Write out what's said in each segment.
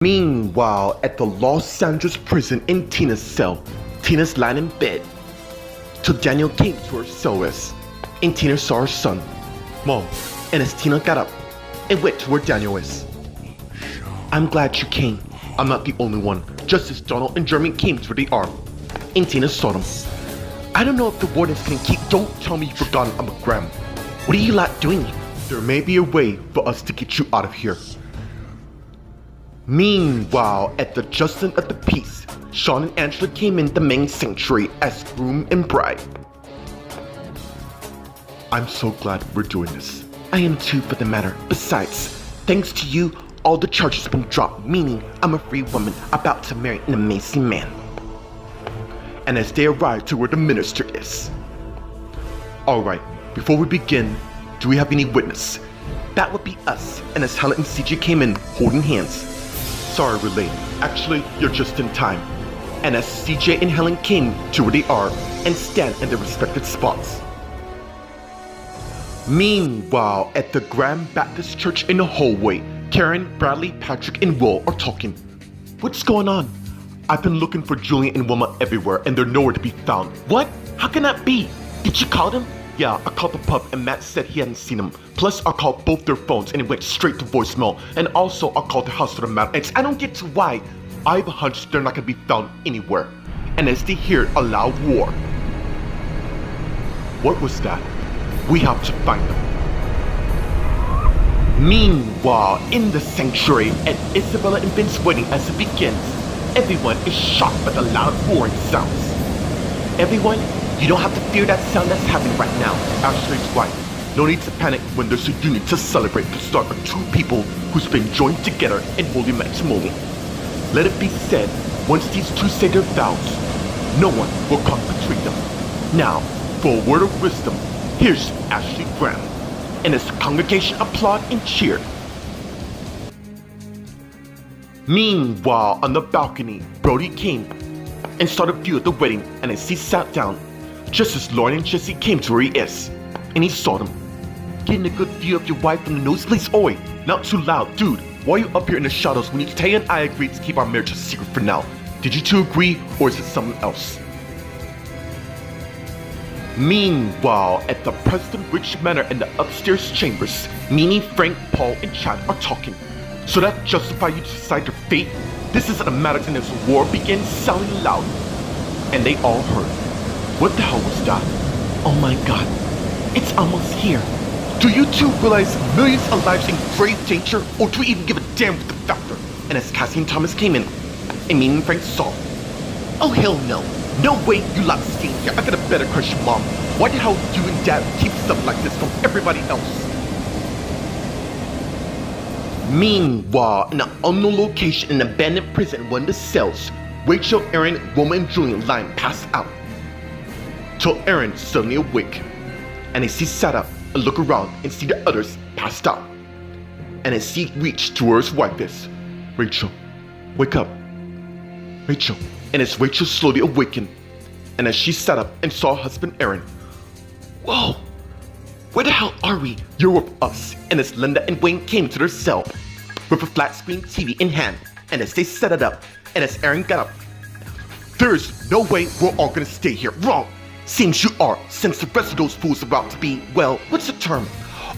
Meanwhile, at the Los Angeles prison in Tina's cell, Tina's lying in bed till Daniel came to her cell rest, and Tina saw her son, Mom, and as Tina got up and went to where Daniel is. I'm glad you came. I'm not the only one. Justice Donald and Jeremy came to where they are, and Tina saw them. I don't know if the wardens can keep. Don't tell me you've forgotten I'm a Graham. What are you lot doing? There may be a way for us to get you out of here. Meanwhile, at the Justice of the Peace, Sean and Angela came in the main sanctuary as groom and bride. I'm so glad we're doing this. I am too, for the matter. Besides, thanks to you, all the charges have been dropped, meaning I'm a free woman about to marry an amazing man. And as they arrive to where the minister is. Alright, before we begin, do we have any witness? That would be us, and as Helen and CJ came in, holding hands. Sorry we're late. Actually, you're just in time. And as CJ and Helen came to where they are and stand in their respective spots. Meanwhile, at the Grand Baptist Church in the hallway, Karen, Bradley, Patrick, and Will are talking. What's going on? I've been looking for Julian and Wilma everywhere, and they're nowhere to be found. What? How can that be? Did you call them? Yeah, I called the pub, and Matt said he hadn't seen them. Plus, I called both their phones, and it went straight to voicemail. And also, I called the house for the matter. And I don't get to why. I have a hunch they're not gonna be found anywhere. And as they hear a loud roar. What was that? We have to find them. Meanwhile, in the sanctuary, at Isabella and Vince's wedding as it begins, everyone is shocked by the loud roaring sounds. Everyone, you don't have to fear that sound that's happening right now. Ashley's right. No need to panic when there's a union to celebrate the start of two people who's been joined together in holy matrimony. Let it be said, once these two say their vows, no one will come between them. Now, for a word of wisdom, here's Ashley Graham. And as the congregation applauded and cheered. Meanwhile, on the balcony, Brody came and started view of the wedding, and as he sat down, just as Lauren and Jesse came to where he is, and he saw them. Getting a good view of your wife from the nosebleeds? Oi, not too loud, dude. Why are you up here in the shadows when you Tay and I agreed to keep our marriage a secret for now? Did you two agree, or is it something else? Meanwhile, at the President Rich Manor in the upstairs chambers, Nene, Frank, Paul, and Chad are talking. So that justify you to decide your fate? This isn't a matter and as war begins sounding loud. And they all heard. What the hell was that? Oh my god, it's almost here. Do you two realize millions of lives in grave danger, or do we even give a damn with the factor? And as Cassie and Thomas came in, and Nene and Frank saw. Oh hell no. No way you lot staying here. I got a better question, Mom. Why the hell do you and Dad keep stuff like this from everybody else? Meanwhile, in an unknown location in an abandoned prison in one of the cells, Rachel, Aaron, Wilma, and Julian lying passed out. Till Aaron suddenly awake. And as he sat up and looked around and see the others passed out. And as he reached to where his wife is, Rachel, wake up. Rachel. And as Rachel slowly awakened, and as she sat up and saw her husband Aaron, whoa, where the hell are we? You're with us. And as Linda and Wayne came to their cell, with a flat screen TV in hand, and as they set it up, and as Aaron got up, there's no way we're all gonna stay here. Wrong. Seems you are, since the rest of those fools are about to be, well, what's the term?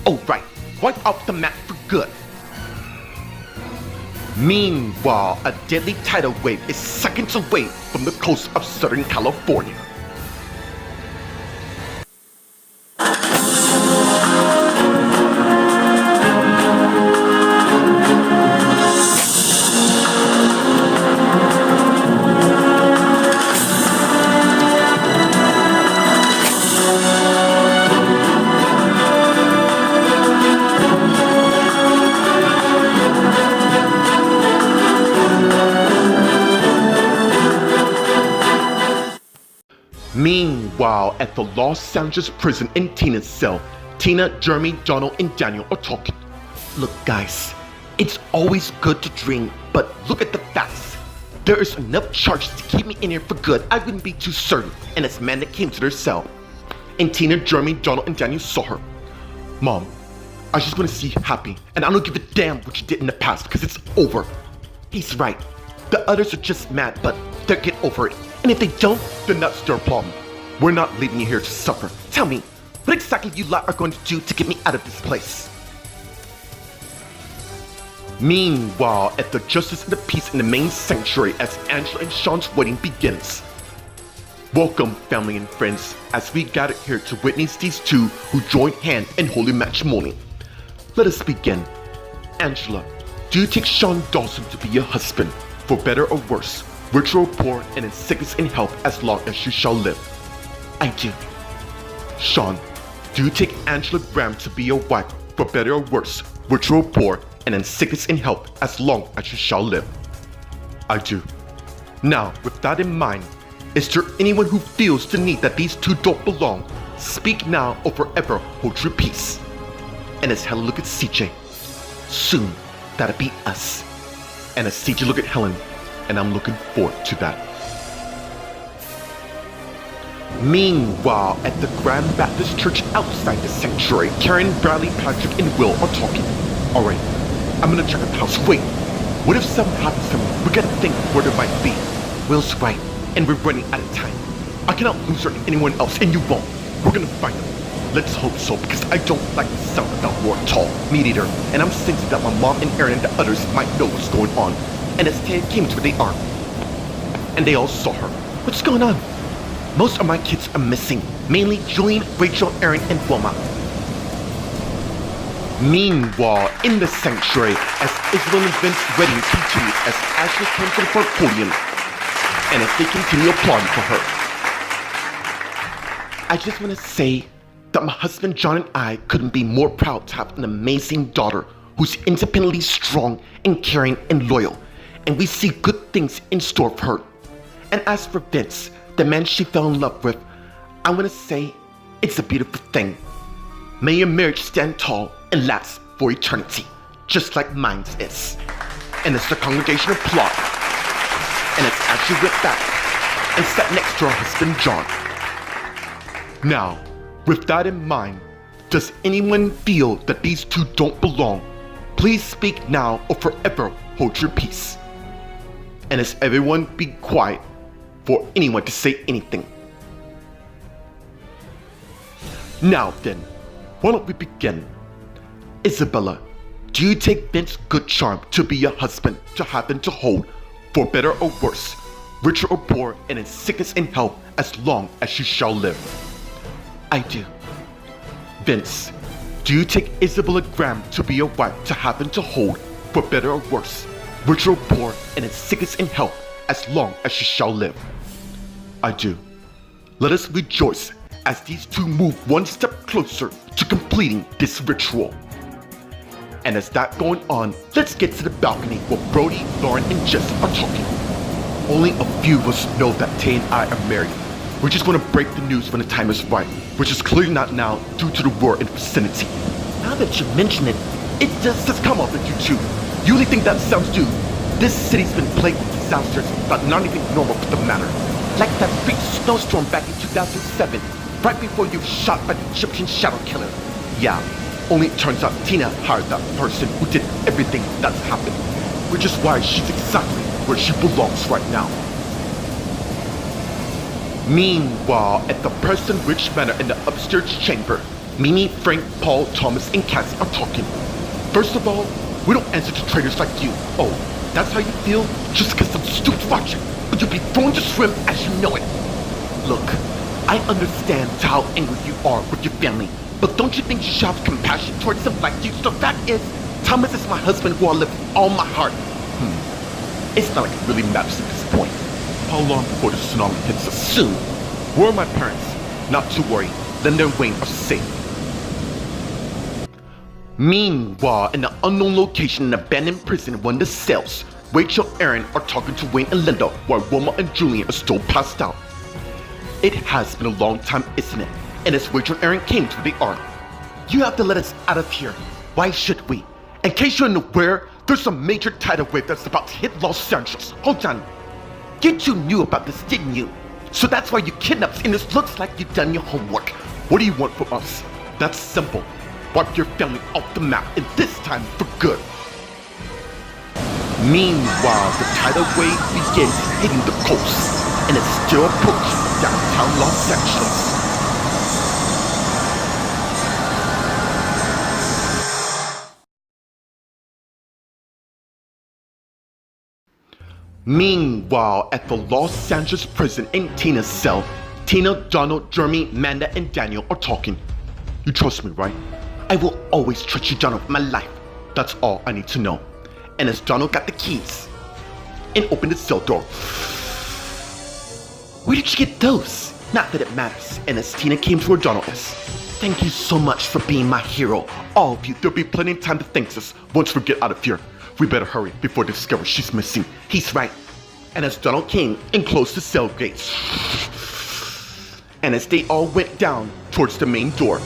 Oh right, wipe out the map for good. Meanwhile, a deadly tidal wave is seconds away from the coast of Southern California. Meanwhile, at the Los Angeles prison in Tina's cell, Tina, Jeremy, Donald, and Daniel are talking. Look guys, it's always good to dream, but look at the facts. There is enough charges to keep me in here for good. I wouldn't be too certain. And as Amanda came to their cell, and Tina, Jeremy, Donald, and Daniel saw her. Mom, I just want to see you happy, and I don't give a damn what you did in the past, because it's over. He's right. The others are just mad, but they'll get over it. And if they don't, then that's their problem. We're not leaving you here to suffer. Tell me, what exactly you lot are going to do to get me out of this place? Meanwhile, at the Justice and the Peace in the main sanctuary as Angela and Sean's wedding begins. Welcome, family and friends, as we gather here to witness these two who joined hand in holy matrimony. Let us begin. Angela, do you take Sean Dawson to be your husband, for better or worse, rich or poor, and in sickness and health as long as you shall live? I do. Sean, do you take Angela Graham to be your wife, for better or worse, rich or poor, and in sickness and health as long as you shall live? I do. Now, with that in mind, is there anyone who feels the need that these two don't belong? Speak now or forever hold your peace. And as Helen look at CJ, soon that'll be us. And as CJ look at Helen, and I'm looking forward to that. Meanwhile, at the Grand Baptist Church outside the sanctuary, Karen, Bradley, Patrick, and Will are talking. Alright, I'm gonna check out the house. Wait, what if something happens to me? We gotta think where there might be. Will's right, and we're running out of time. I cannot lose her to anyone else, and you won't. We're gonna find them. Let's hope so, because I don't like the sound of that war at all. Me neither, and I'm sensing that my mom and Aaron and the others might know what's going on. And as Ted came to where they are, and they all saw her. What's going on? Most of my kids are missing, mainly Julian, Rachel, Aaron, and Wilma. Meanwhile, in the sanctuary, as Isabel and Vince's wedding continues as Ashley comes to the front podium, and as they continue applauding for her. I just want to say that my husband John and I couldn't be more proud to have an amazing daughter who's independently strong and caring and loyal, and we see good things in store for her. And as for Vince, the man she fell in love with, I want to say it's a beautiful thing. May your marriage stand tall and last for eternity, just like mine is. And as the congregation applauded, and as Ashley went back and sat next to her husband John. Now, with that in mind, does anyone feel that these two don't belong? Please speak now or forever hold your peace. And as everyone be quiet for anyone to say anything. Now then, why don't we begin? Isabella, do you take Vince Goodcharm to be your husband, to have and to hold, for better or worse, richer or poor, and in sickness and health as long as you shall live? I do. Vince, do you take Isabella Graham to be your wife, to have and to hold, for better or worse, richer or poor, and in sickness and health as long as you shall live? I do. Let us rejoice as these two move one step closer to completing this ritual. And as that going on, let's get to the balcony where Brody, Lauren, and Jess are talking. Only a few of us know that Tay and I are married. We're just going to break the news when the time is right, which is clearly not now due to the war in the vicinity. Now that you mention it, it just has come off with you two. You really think that sounds due? This city's been plagued with disasters, but not even normal for the matter. Like that big snowstorm back in 2007, right before you were shot by the Egyptian shadow killer. Yeah, only it turns out Tina hired that person who did everything that's happened, which is why she's exactly where she belongs right now. Meanwhile, at the Preston Ridge Manor in the upstairs chamber, Mimi, Frank, Paul, Thomas, and Cassie are talking. First of all, we don't answer to traitors like you. Oh, that's how you feel? Just because some stupid watching, but you'll be thrown to swim as you know it. Look, I understand how angry you are with your family, but don't you think you should have compassion towards them like you? So the fact is, Thomas is my husband who I live with all my heart. It's not like it really matters at this point. How long before the tsunami hits us? Soon. Where are my parents? Not to worry, Linda and Wayne are safe. Meanwhile, in an unknown location in an abandoned prison in one of the cells, Rachel and Aaron are talking to Wayne and Linda while Wilma and Julian are still passed out. It has been a long time, isn't it? And as Rachel and Aaron came to where they are, you have to let us out of here. Why should we? In case you're unaware, there's a major tidal wave that's about to hit Los Angeles. Hold on. You two knew about this, didn't you? So that's why you kidnapped us, and it looks like you've done your homework. What do you want from us? That's simple. Wipe your family off the map, and this time for good. Meanwhile, the tidal wave begins hitting the coast, and it's still approaching downtown Los Angeles. Meanwhile, at the Los Angeles prison in Tina's cell, Tina, Donald, Jeremy, Amanda, and Daniel are talking. You trust me, right? I will always trust you, Donald, with my life. That's all I need to know. And as Donald got the keys and opened the cell door, where did you get those? Not that it matters. And as Tina came to where Donald is, thank you so much for being my hero. All of you, there'll be plenty of time to thank us once we get out of here. We better hurry before they discover she's missing. He's right. And as Donald came and closed the cell gates, and as they all went down towards the main door.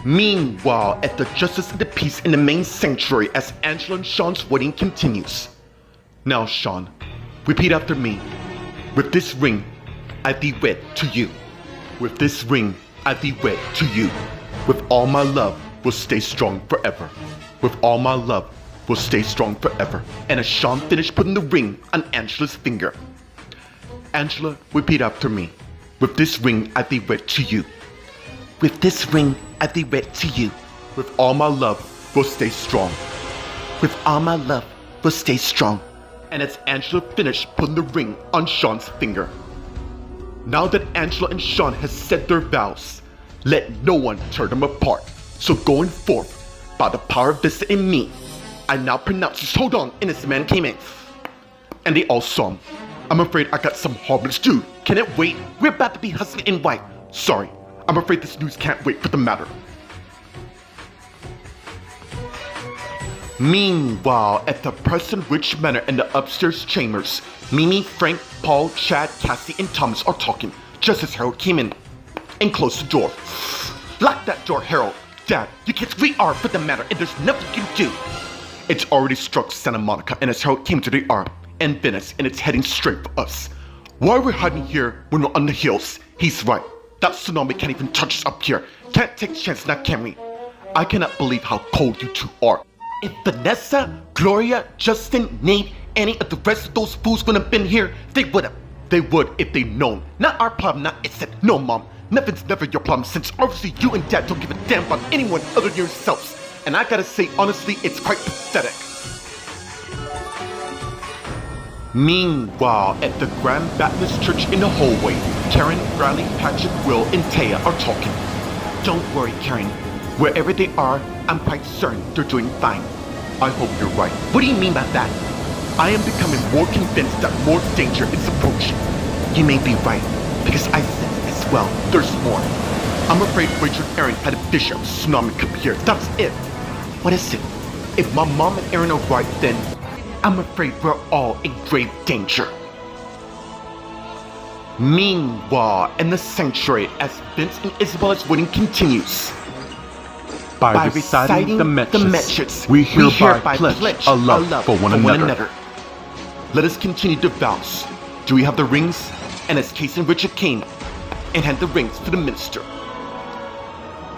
Meanwhile, at the Justice and the Peace in the main sanctuary as Angela and Sean's wedding continues. Now, Sean, repeat after me. With this ring, I thee wed to you. With this ring, I thee wed to you. With all my love, will stay strong forever. With all my love, will stay strong forever. And as Sean finished putting the ring on Angela's finger, Angela, repeat after me. With this ring, I thee wed to you. With this ring, I thee wed to you. With all my love, will stay strong. With all my love, will stay strong. And as Angela finished putting the ring on Sean's finger. Now that Angela and Sean has said their vows, let no one tear them apart. So going forth, by the power vested in me, I now pronounce this. Hold on, and this man came in. And they all saw him. I'm afraid I got some horrible dude. Can it wait? We're about to be husband and wife. Sorry, I'm afraid this news can't wait for the matter. Meanwhile, at the Preston Ridge Manor in the upstairs chambers, Mimi, Frank, Paul, Chad, Cassie, and Thomas are talking just as Harold came in and closed the door. Lock that door, Harold. Dad, you kids, we are for the matter, and there's nothing you can do. It's already struck Santa Monica, and as Harold came to the R and Venice, and it's heading straight for us. Why are we hiding here when we're on the hills? He's right. That tsunami can't even touch us up here. Can't take a chance now, can we? I cannot believe how cold you two are. If Vanessa, Gloria, Justin, Nate, any of the rest of those fools would have been here, they would have. They would if they'd known. Not our problem, not it's it. No, Mom. Nothing's never your problem since obviously you and Dad don't give a damn about anyone other than yourselves. And I gotta say, honestly, it's quite pathetic. Meanwhile, at the Grand Baptist Church in the hallway, Karen, Riley, Patrick, Will, and Taya are talking. Don't worry, Karen. Wherever they are, I'm quite certain they're doing fine. I hope you're right. What do you mean by that? I am becoming more convinced that more danger is approaching. You may be right, because I sense as well there's more. I'm afraid Rachel and Aaron had a vision of a tsunami come here. That's it. What is it? If my mom and Aaron are right, then I'm afraid we're all in grave danger. Meanwhile, in the sanctuary, as Vince and Isabella's wedding continues. By reciting the messages, we hereby pledge a love for one another. Let us continue the vows. Do we have the rings? And as Casey and Richard came and hand the rings to the minister.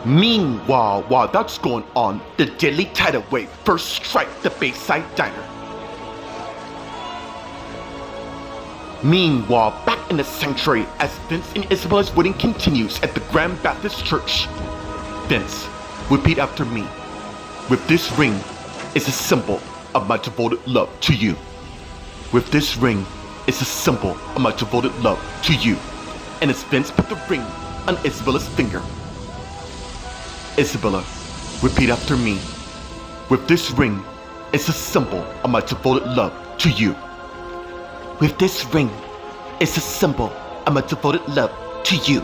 Meanwhile, while that's going on, the deadly tidal wave first strikes the Bayside Diner. Meanwhile, back in the sanctuary, as Vince and Isabella's wedding continues at the Grand Baptist Church. Vince, repeat after me. With this ring is a symbol of my devoted love to you. With this ring is a symbol of my devoted love to you. And as Vince put the ring on Isabella's finger. Isabella, repeat after me. With this ring is a symbol of my devoted love to you. With this ring is a symbol of my devoted love to you.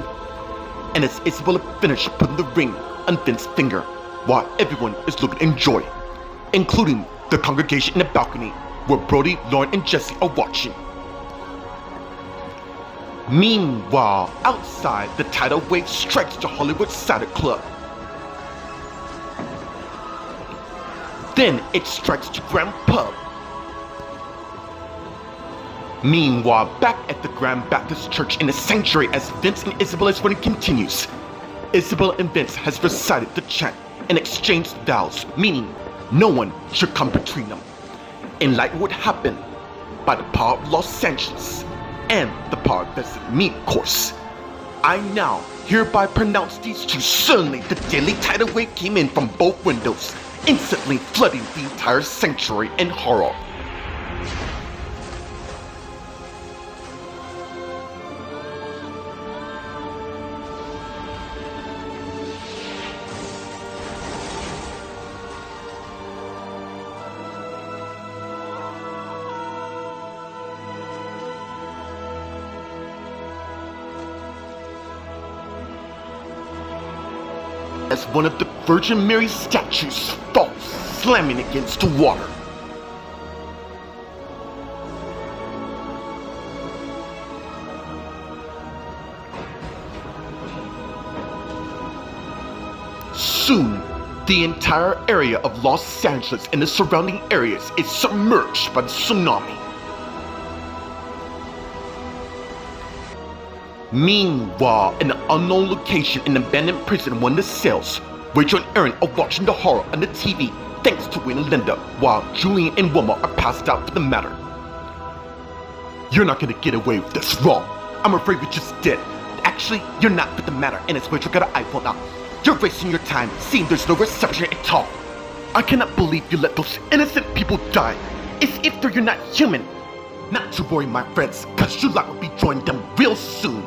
And as Isabella finished putting the ring on Vince's finger, while everyone is looking in joy, including the congregation in the balcony where Brody, Lauren, and Jesse are watching. Meanwhile, outside, the tidal wave strikes the Hollywood Cider Club. Then it strikes the Grand Pub. Meanwhile, back at the Grand Baptist Church in the sanctuary as Vince and Isabella's wedding continues, Isabella and Vince has recited the chant and exchanged vows, meaning no one should come between them. In light of what happened, by the power of Los Angeles and the power vested in me, of course, I now hereby pronounce these two. Suddenly, the deadly tidal wave came in from both windows, instantly flooding the entire sanctuary in horror. As one of the Virgin Mary statues falls, slamming against the water. Soon, the entire area of Los Angeles and the surrounding areas is submerged by the tsunami. Meanwhile, in an unknown location in an abandoned prison, one of the cells, Rachel and Aaron are watching the horror on the TV thanks to Wayne and Linda, while Julian and Wilma are passed out for the matter. You're not gonna get away with this, wrong. I'm afraid we just did. Actually, you're not for the matter, and it's Rachel got an iPhone now. You're wasting your time, seeing there's no reception at all. I cannot believe you let those innocent people die, as if you're not human. Not to worry, my friends, cause your lot will be joining them real soon.